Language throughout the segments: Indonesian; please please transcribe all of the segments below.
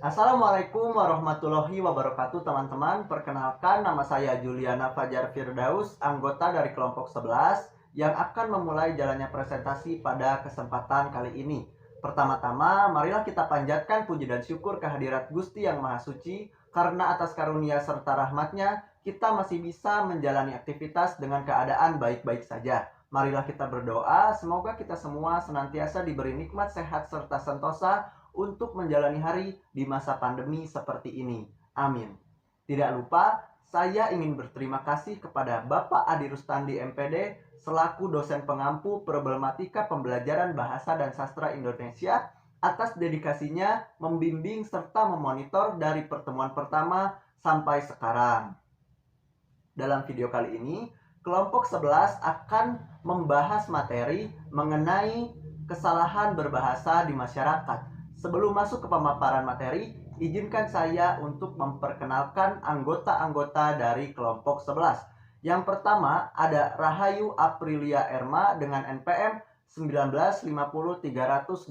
Assalamualaikum warahmatullahi wabarakatuh teman-teman. Perkenalkan, nama saya Juliana Fajar Firdaus, anggota dari kelompok 11 yang akan memulai jalannya presentasi pada kesempatan kali ini. Pertama-tama, marilah kita panjatkan puji dan syukur kehadirat Gusti yang Maha Suci, karena atas karunia serta rahmatnya kita masih bisa menjalani aktivitas dengan keadaan baik-baik saja. Marilah kita berdoa, semoga kita semua senantiasa diberi nikmat sehat serta sentosa untuk menjalani hari di masa pandemi seperti ini. Amin. Tidak lupa, saya ingin berterima kasih kepada Bapak Adi Rustandi MPD selaku dosen pengampu problematika pembelajaran bahasa dan sastra Indonesia atas dedikasinya membimbing serta memonitor dari pertemuan pertama sampai sekarang. Dalam video kali ini, kelompok 11 akan membahas materi mengenai kesalahan berbahasa di masyarakat. Sebelum masuk ke pemaparan materi, izinkan saya untuk memperkenalkan anggota-anggota dari kelompok 11. Yang pertama ada Rahayu Aprilia Erma dengan NPM 1950321.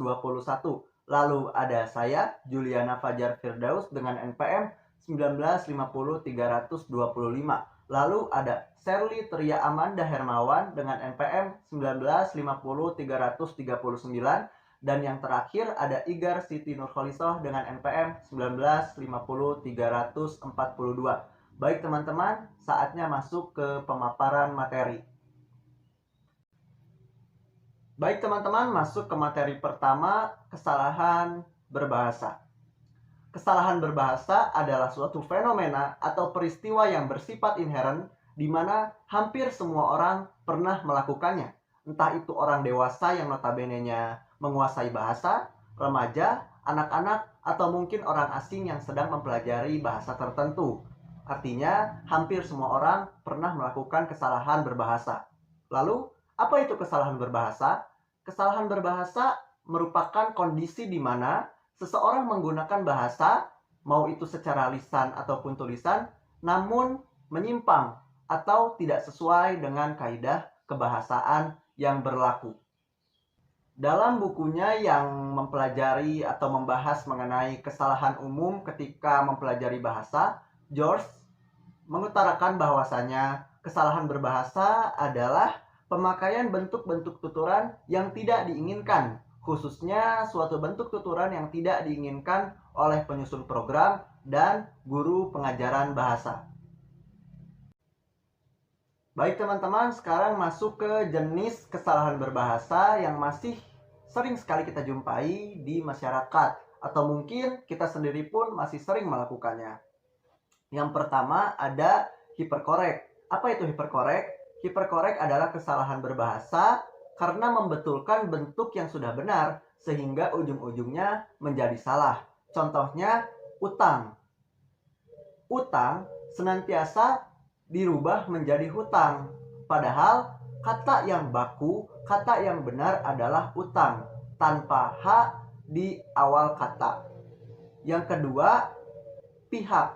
Lalu ada saya, Juliana Fajar Firdaus dengan NPM 1950325. Lalu ada Sherly Tria Amanda Hermawan dengan NPM 1950339. Dan yang terakhir ada Igar Siti Nurholisoh dengan NPM 1950342. Baik teman-teman, saatnya masuk ke pemaparan materi. Baik teman-teman, masuk ke materi pertama, kesalahan berbahasa. Kesalahan berbahasa adalah suatu fenomena atau peristiwa yang bersifat inheren di mana hampir semua orang pernah melakukannya. Entah itu orang dewasa yang notabene-nya menguasai bahasa, remaja, anak-anak, atau mungkin orang asing yang sedang mempelajari bahasa tertentu. Artinya, hampir semua orang pernah melakukan kesalahan berbahasa. Lalu, apa itu kesalahan berbahasa? Kesalahan berbahasa merupakan kondisi di mana seseorang menggunakan bahasa, mau itu secara lisan ataupun tulisan, namun menyimpang atau tidak sesuai dengan kaidah kebahasaan yang berlaku. Dalam bukunya yang mempelajari atau membahas mengenai kesalahan umum ketika mempelajari bahasa, George mengutarakan bahwasanya kesalahan berbahasa adalah pemakaian bentuk-bentuk tuturan yang tidak diinginkan, khususnya suatu bentuk tuturan yang tidak diinginkan oleh penyusun program dan guru pengajaran bahasa. Baik teman-teman, sekarang masuk ke jenis kesalahan berbahasa yang masih sering sekali kita jumpai di masyarakat, atau mungkin kita sendiri pun masih sering melakukannya. Yang pertama ada hiperkorek. Apa itu hiperkorek? Hiperkorek adalah kesalahan berbahasa karena membetulkan bentuk yang sudah benar sehingga ujung-ujungnya menjadi salah. Contohnya utang. Utang senantiasa dirubah menjadi hutang. Padahal kata yang baku, kata yang benar adalah utang tanpa H di awal kata. Yang kedua, pihak.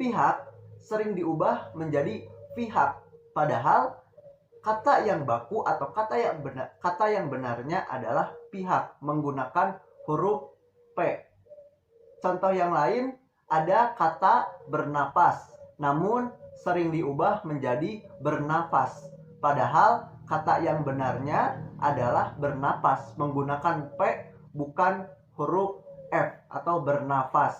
Pihak sering diubah menjadi pihak. Padahal kata yang baku atau kata yang benarnya adalah pihak menggunakan huruf P. Contoh yang lain ada kata bernapas, namun sering diubah menjadi bernafas. Padahal kata yang benarnya adalah bernapas menggunakan P bukan huruf F atau bernafas.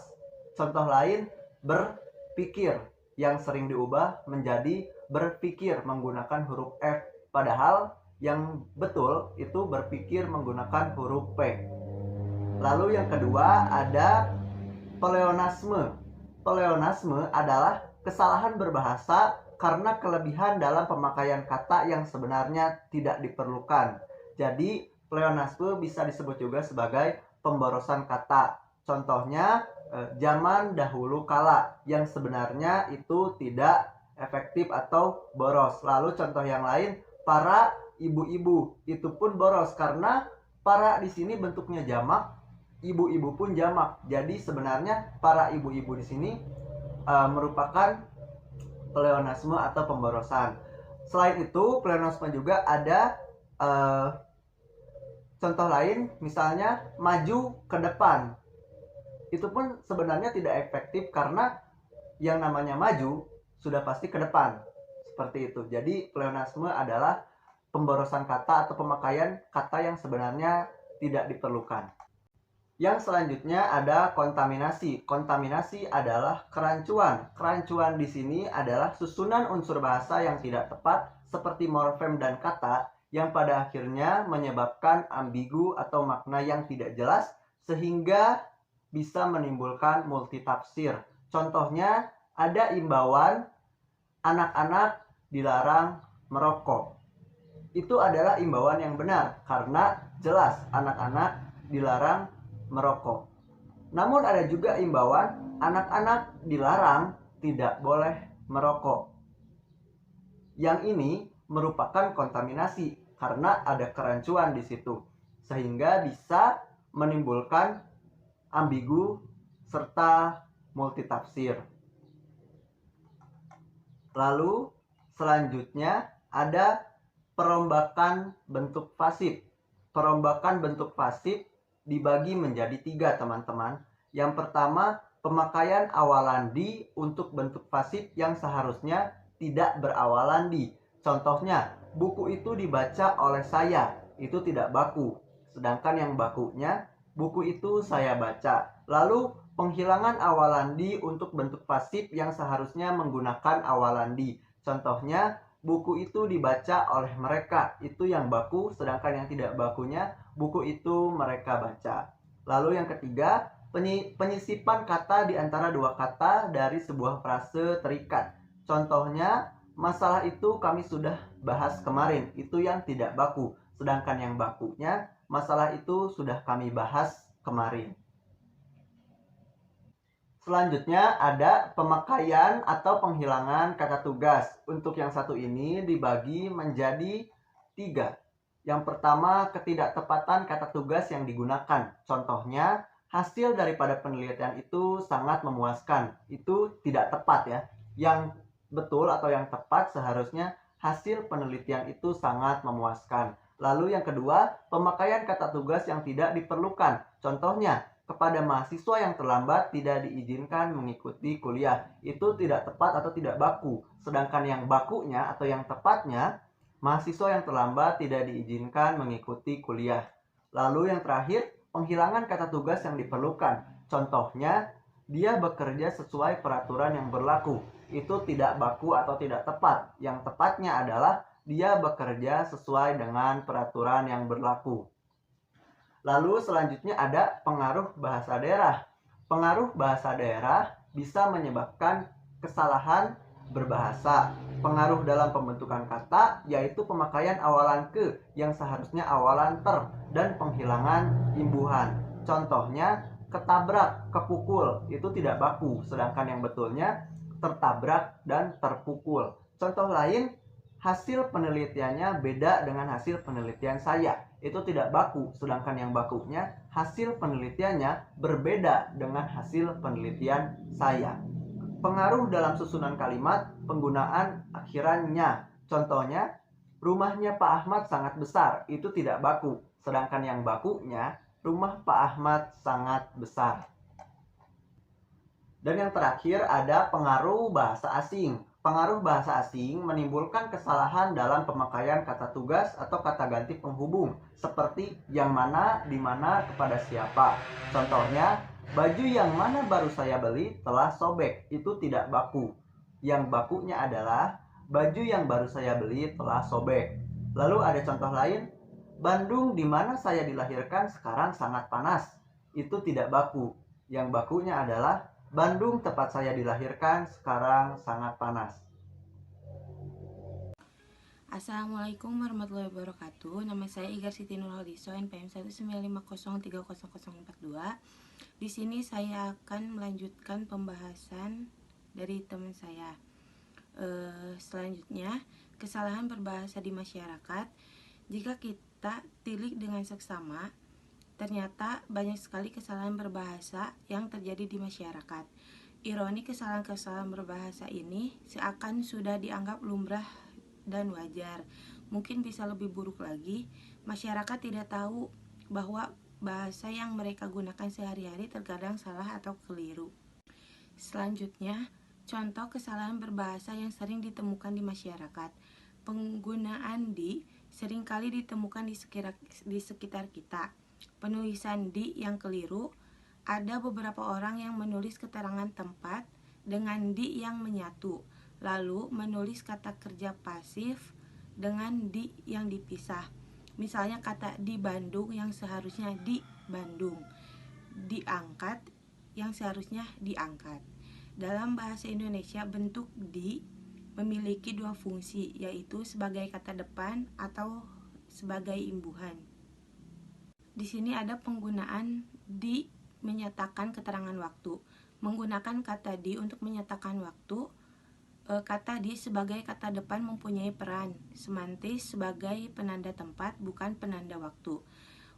Contoh lain berpikir yang sering diubah menjadi berpikir menggunakan huruf F. Padahal yang betul itu berpikir menggunakan huruf P. Lalu yang kedua ada pleonasme. Pleonasme adalah kesalahan berbahasa karena kelebihan dalam pemakaian kata yang sebenarnya tidak diperlukan. Jadi, pleonasme bisa disebut juga sebagai pemborosan kata. Contohnya, zaman dahulu kala yang sebenarnya itu tidak efektif atau boros. Lalu contoh yang lain, para ibu-ibu itu pun boros karena para di sini bentuknya jamak, ibu-ibu pun jamak. Jadi sebenarnya para ibu-ibu di sini merupakan pleonasme atau pemborosan. Selain itu, pleonasme juga ada contoh lain, misalnya maju ke depan. itu pun sebenarnya tidak efektif karena yang namanya maju sudah pasti ke depan. Seperti itu. Jadi pleonasme adalah pemborosan kata atau pemakaian kata yang sebenarnya tidak diperlukan. Yang selanjutnya ada kontaminasi. Kontaminasi adalah kerancuan. Kerancuan di sini adalah susunan unsur bahasa yang tidak tepat seperti morfem dan kata yang pada akhirnya menyebabkan ambigu atau makna yang tidak jelas sehingga bisa menimbulkan multitafsir. Contohnya ada imbauan anak-anak dilarang merokok. Itu adalah imbauan yang benar karena jelas anak-anak dilarang merokok. Namun ada juga imbauan anak-anak dilarang tidak boleh merokok. Yang ini merupakan kontaminasi karena ada kerancuan di situ, sehingga bisa menimbulkan ambigu serta multitafsir. Lalu selanjutnya ada perombakan bentuk pasif. Perombakan bentuk pasif dibagi menjadi 3, teman-teman. Yang pertama, pemakaian awalan di untuk bentuk pasif yang seharusnya tidak berawalan di. Contohnya, buku itu dibaca oleh saya. Itu tidak baku. Sedangkan yang bakunya, buku itu saya baca. Lalu, penghilangan awalan di untuk bentuk pasif yang seharusnya menggunakan awalan di. Contohnya, buku itu dibaca oleh mereka, itu yang baku, sedangkan yang tidak bakunya buku itu mereka baca. Lalu yang ketiga, penyisipan kata di antara dua kata dari sebuah frase terikat. Contohnya, masalah itu kami sudah bahas kemarin, itu yang tidak baku, sedangkan yang bakunya, masalah itu sudah kami bahas kemarin. Selanjutnya ada pemakaian atau penghilangan kata tugas. Untuk yang satu ini dibagi menjadi 3. Yang pertama, ketidaktepatan kata tugas yang digunakan. Contohnya, hasil daripada penelitian itu sangat memuaskan. Itu tidak tepat ya. Yang betul atau yang tepat seharusnya hasil penelitian itu sangat memuaskan. Lalu yang kedua, pemakaian kata tugas yang tidak diperlukan. Contohnya, kepada mahasiswa yang terlambat tidak diizinkan mengikuti kuliah. Itu tidak tepat atau tidak baku. Sedangkan yang bakunya atau yang tepatnya, mahasiswa yang terlambat tidak diizinkan mengikuti kuliah. Lalu yang terakhir, penghilangan kata tugas yang diperlukan. Contohnya, dia bekerja sesuai peraturan yang berlaku. Itu tidak baku atau tidak tepat. Yang tepatnya adalah dia bekerja sesuai dengan peraturan yang berlaku. Lalu selanjutnya ada pengaruh bahasa daerah. Pengaruh bahasa daerah bisa menyebabkan kesalahan berbahasa. Pengaruh dalam pembentukan kata yaitu pemakaian awalan ke yang seharusnya awalan ter dan penghilangan imbuhan. Contohnya ketabrak, kepukul, itu tidak baku, sedangkan yang betulnya tertabrak dan terpukul. Contoh lain, hasil penelitiannya beda dengan hasil penelitian saya. Itu tidak baku, sedangkan yang bakunya hasil penelitiannya berbeda dengan hasil penelitian saya. Pengaruh dalam susunan kalimat, penggunaan akhirannya. Contohnya, rumahnya Pak Ahmad sangat besar, itu tidak baku, sedangkan yang bakunya rumah Pak Ahmad sangat besar. Dan yang terakhir ada pengaruh bahasa asing. Pengaruh bahasa asing menimbulkan kesalahan dalam pemakaian kata tugas atau kata ganti penghubung, seperti yang mana, di mana, kepada siapa. Contohnya, baju yang mana baru saya beli telah sobek, itu tidak baku. Yang bakunya adalah baju yang baru saya beli telah sobek. Lalu ada contoh lain, Bandung di mana saya dilahirkan sekarang sangat panas, itu tidak baku. Yang bakunya adalah Bandung tempat saya dilahirkan sekarang sangat panas. Assalamualaikum warahmatullahi wabarakatuh. Nama saya Igar Siti Nurhaliso, NPM 195030442. Di sini saya akan melanjutkan pembahasan dari teman saya. Selanjutnya, kesalahan berbahasa di masyarakat. Jika kita tilik dengan seksama, ternyata banyak sekali kesalahan berbahasa yang terjadi di masyarakat. Ironi, kesalahan-kesalahan berbahasa ini seakan sudah dianggap lumrah dan wajar. Mungkin bisa lebih buruk lagi, masyarakat tidak tahu bahwa bahasa yang mereka gunakan sehari-hari terkadang salah atau keliru. Selanjutnya, contoh kesalahan berbahasa yang sering ditemukan di masyarakat. Penggunaan di seringkali ditemukan di sekitar kita. Penulisan di yang keliru, ada beberapa orang yang menulis keterangan tempat dengan di yang menyatu, lalu menulis kata kerja pasif dengan di yang dipisah. Misalnya kata di Bandung yang seharusnya di Bandung, diangkat yang seharusnya diangkat. Dalam bahasa Indonesia, bentuk di memiliki dua fungsi, yaitu sebagai kata depan atau sebagai imbuhan. Di sini ada penggunaan di menyatakan keterangan waktu. Menggunakan kata di untuk menyatakan waktu, kata di sebagai kata depan mempunyai peran semantis sebagai penanda tempat, bukan penanda waktu.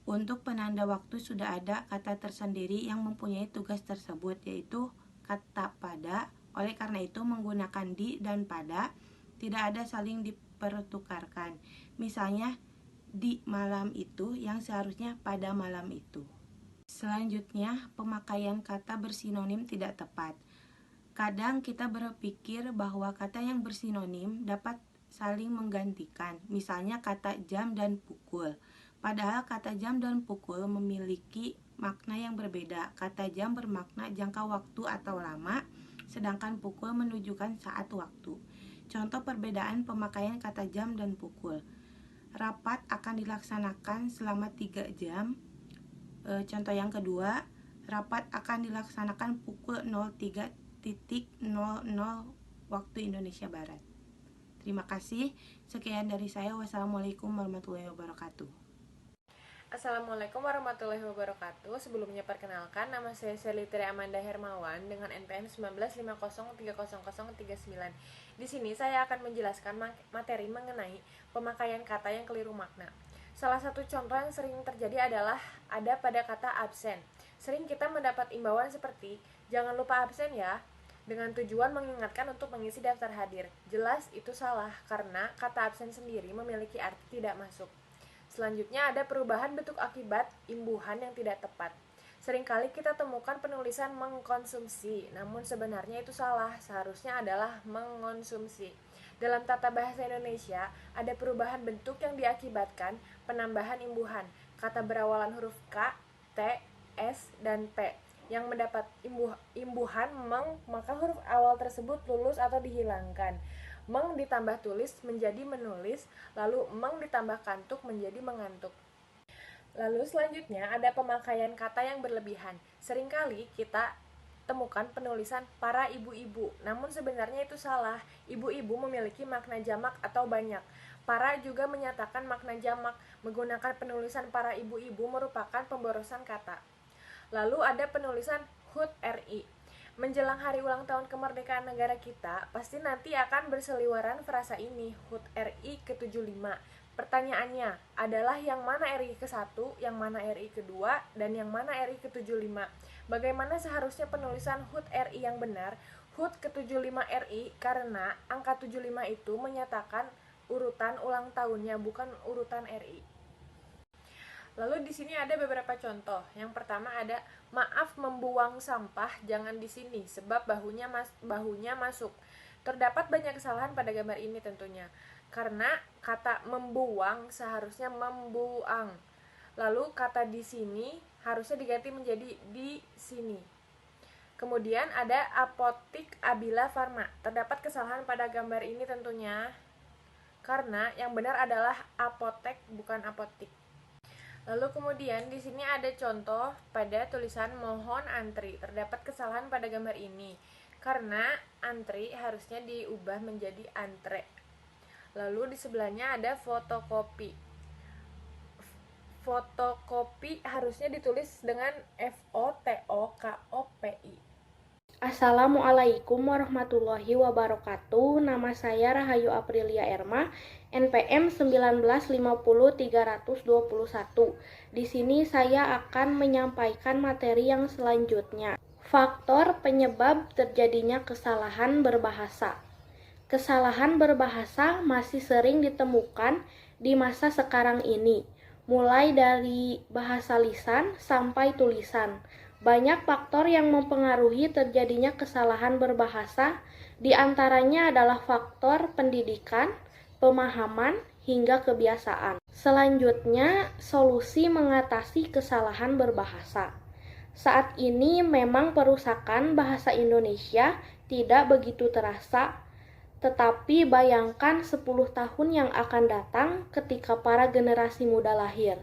Untuk penanda waktu sudah ada kata tersendiri yang mempunyai tugas tersebut, yaitu kata pada. Oleh karena itu, menggunakan di dan pada tidak ada saling dipertukarkan. Misalnya, di malam itu yang seharusnya pada malam itu. Selanjutnya, pemakaian kata bersinonim tidak tepat. Kadang kita berpikir bahwa kata yang bersinonim dapat saling menggantikan, misalnya kata jam dan pukul. Padahal kata jam dan pukul memiliki makna yang berbeda. Kata jam bermakna jangka waktu atau lama, sedangkan pukul menunjukkan saat waktu. Contoh perbedaan pemakaian kata jam dan pukul. Rapat akan dilaksanakan selama 3 jam. Contoh yang kedua, rapat akan dilaksanakan pukul 03.00 waktu Indonesia Barat. Terima kasih. Sekian dari saya. Wassalamualaikum warahmatullahi wabarakatuh. Assalamualaikum warahmatullahi wabarakatuh. Sebelumnya perkenalkan, nama saya Selitri Amanda Hermawan dengan NPM 1950300039. Di sini saya akan menjelaskan materi mengenai pemakaian kata yang keliru makna. Salah satu contoh yang sering terjadi adalah ada pada kata absen. Sering kita mendapat imbauan seperti, jangan lupa absen ya, dengan tujuan mengingatkan untuk mengisi daftar hadir. Jelas itu salah, karena kata absen sendiri memiliki arti tidak masuk. Selanjutnya ada perubahan bentuk akibat imbuhan yang tidak tepat. Seringkali kita temukan penulisan mengkonsumsi, namun sebenarnya itu salah, seharusnya adalah mengonsumsi. Dalam tata bahasa Indonesia, ada perubahan bentuk yang diakibatkan penambahan imbuhan. Kata berawalan huruf K, T, S, dan P yang mendapat imbuhan meng, maka huruf awal tersebut lulus atau dihilangkan. Meng ditambah tulis menjadi menulis, lalu meng ditambah kantuk menjadi mengantuk. Lalu selanjutnya ada pemakaian kata yang berlebihan. Seringkali kita temukan penulisan para ibu-ibu, namun sebenarnya itu salah. Ibu-ibu memiliki makna jamak atau banyak. Para juga menyatakan makna jamak. Menggunakan penulisan para ibu-ibu merupakan pemborosan kata. Lalu ada penulisan HUT RI. Menjelang hari ulang tahun kemerdekaan negara kita, pasti nanti akan berseliweran frasa ini, HUT RI ke-75. Pertanyaannya adalah yang mana RI ke-1, yang mana RI ke-2, dan yang mana RI ke-75. Bagaimana seharusnya penulisan HUT RI yang benar? HUT ke-75 RI karena angka 75 itu menyatakan urutan ulang tahunnya, bukan urutan RI. Lalu di sini ada beberapa contoh. Yang pertama ada, maaf membuang sampah jangan di sini sebab bahunya masuk. Terdapat banyak kesalahan pada gambar ini tentunya. Karena kata membuang seharusnya membuang. Lalu kata di sini harusnya diganti menjadi di sini. Kemudian ada apotik Abila Farma. Terdapat kesalahan pada gambar ini tentunya. Karena yang benar adalah apotek bukan apotik. Lalu kemudian di sini ada contoh pada tulisan mohon antri. Terdapat kesalahan pada gambar ini karena antri harusnya diubah menjadi antre. Lalu di sebelahnya ada fotokopi. Fotokopi harusnya ditulis dengan FOTOKOPI. Assalamualaikum warahmatullahi wabarakatuh. Nama saya Rahayu Aprilia Erma, NPM 19503021. Di sini saya akan menyampaikan materi yang selanjutnya. Faktor penyebab terjadinya kesalahan berbahasa. Kesalahan berbahasa masih sering ditemukan di masa sekarang ini. mulai dari bahasa lisan sampai tulisan. Banyak faktor yang mempengaruhi terjadinya kesalahan berbahasa, di antaranya adalah faktor pendidikan, pemahaman, hingga kebiasaan. Selanjutnya, solusi mengatasi kesalahan berbahasa. Saat ini memang perusakan bahasa Indonesia tidak begitu terasa, tetapi bayangkan 10 tahun yang akan datang ketika para generasi muda lahir.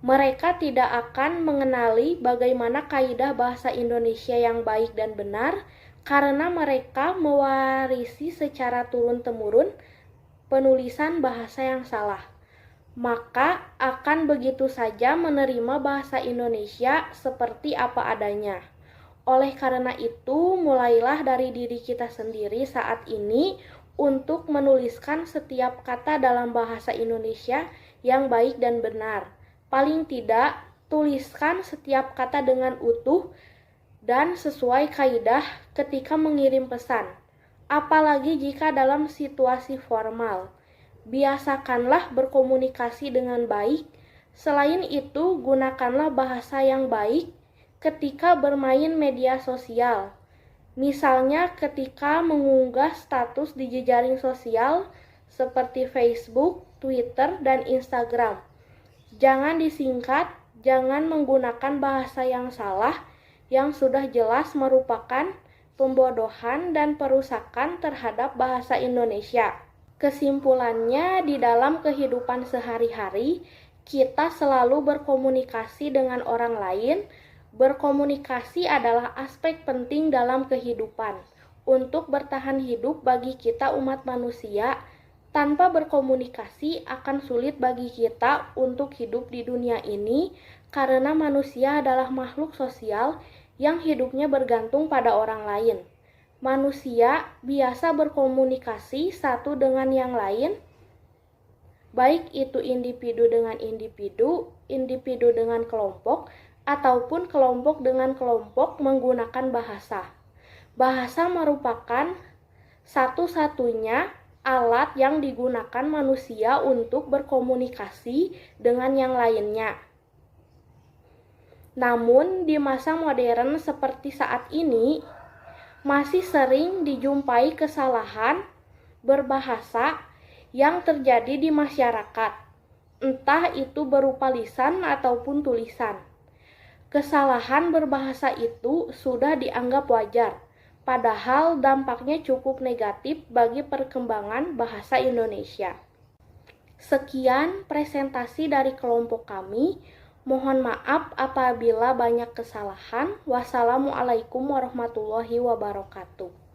Mereka tidak akan mengenali bagaimana kaidah bahasa Indonesia yang baik dan benar karena mereka mewarisi secara turun-temurun penulisan bahasa yang salah. Maka akan begitu saja menerima bahasa Indonesia seperti apa adanya. Oleh karena itu, mulailah dari diri kita sendiri saat ini untuk menuliskan setiap kata dalam bahasa Indonesia yang baik dan benar. Paling tidak, tuliskan setiap kata dengan utuh dan sesuai kaidah ketika mengirim pesan. Apalagi jika dalam situasi formal. Biasakanlah berkomunikasi dengan baik. Selain itu, gunakanlah bahasa yang baik ketika bermain media sosial. Misalnya ketika mengunggah status di jejaring sosial seperti Facebook, Twitter, dan Instagram. Jangan disingkat, jangan menggunakan bahasa yang salah yang sudah jelas merupakan pembodohan dan perusakan terhadap bahasa Indonesia. Kesimpulannya, di dalam kehidupan sehari-hari, kita selalu berkomunikasi dengan orang lain. Berkomunikasi adalah aspek penting dalam kehidupan. Untuk bertahan hidup bagi kita umat manusia, tanpa berkomunikasi akan sulit bagi kita untuk hidup di dunia ini karena manusia adalah makhluk sosial yang hidupnya bergantung pada orang lain. Manusia biasa berkomunikasi satu dengan yang lain, baik itu individu dengan individu, individu dengan kelompok, ataupun kelompok dengan kelompok menggunakan bahasa. Bahasa merupakan satu-satunya alat yang digunakan manusia untuk berkomunikasi dengan yang lainnya. Namun, di masa modern seperti saat ini, masih sering dijumpai kesalahan berbahasa yang terjadi di masyarakat, entah itu berupa lisan ataupun tulisan. Kesalahan berbahasa itu sudah dianggap wajar, padahal dampaknya cukup negatif bagi perkembangan bahasa Indonesia. Sekian presentasi dari kelompok kami. Mohon maaf apabila banyak kesalahan. Wassalamualaikum warahmatullahi wabarakatuh.